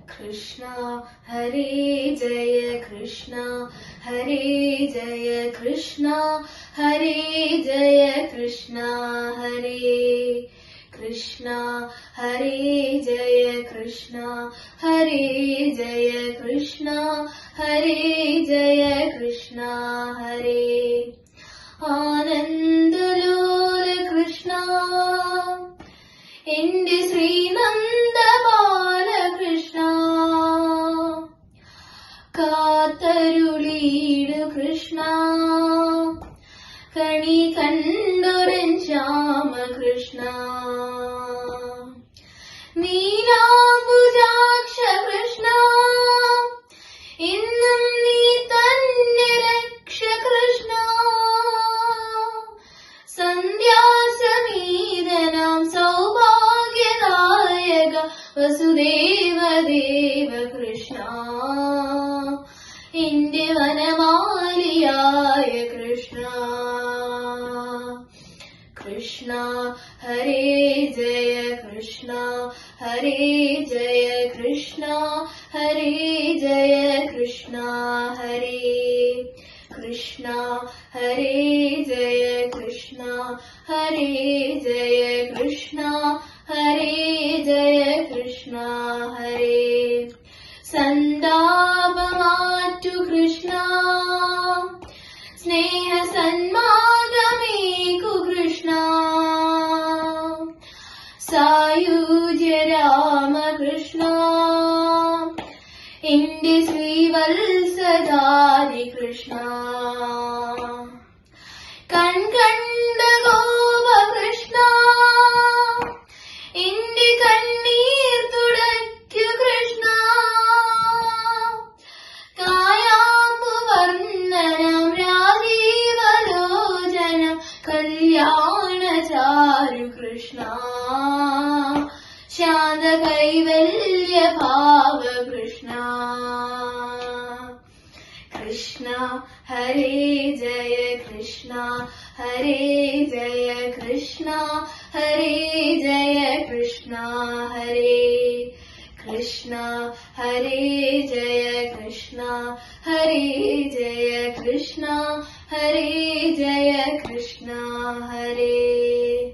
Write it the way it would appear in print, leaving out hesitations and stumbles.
कृष्णा हरे जय कृष्णा हरे जय कृष्णा हरे जय कृष्णा हरे कृष्णा हरे जय कृष्णा हरे जय कृष्णा हरे जय कृष्णा हरे आनंदलोल कृष्णा എന്റെ ശ്രീനന്ദ ബാലകൃഷ്ണ കാത്തരുളീടു കൃഷ്ണ കണി കണ്ടൊരൻ ശ്യാമകൃഷ്ണ നീലാംബുജാക്ഷ കൃഷ്ണ ഇന്നും നീ തന്നെ രക്ഷ കൃഷ്ണ സന്ധ്യാസമീതനാം സൗഭാഗ്യദായക വസുദേവ ദേവ കൃഷ്ണ എന്റെ വനമാലിയായ കൃഷ്ണ കൃഷ്ണ ഹരേ ജയ കൃഷ്ണ ഹരേ ജയ കൃഷ്ണ ഹരേ ജയ കൃഷ്ണ ഹരേ कृष्णा हरे जय कृष्णा हरे जय कृष्णा हरे जय कृष्णा हरे सन्दापमातु कृष्णा स्नेह सन्मार्गमेकु कृष्णा सायुज्य राम कृष्णा എന്റെ ശ്രീവത്സദാരി കൃഷ്ണ കൺകണ്ട ഗോപകൃഷ്ണ എന്റെ കണ്ണീർ തുടയ്ക്കു കൃഷ്ണ കായാമ്പു വർണ്ണനം രാജീവലോചനം കല്യാണചാരു കൃഷ്ണ ശാന്ത കൈവല്യ ഭാവ കൃഷ്ണ कृष्ण हरे जय कृष्ण हरे जय कृष्ण हरे जय कृष्ण हरे कृष्ण हरे जय कृष्ण हरे जय कृष्ण हरे जय कृष्ण हरे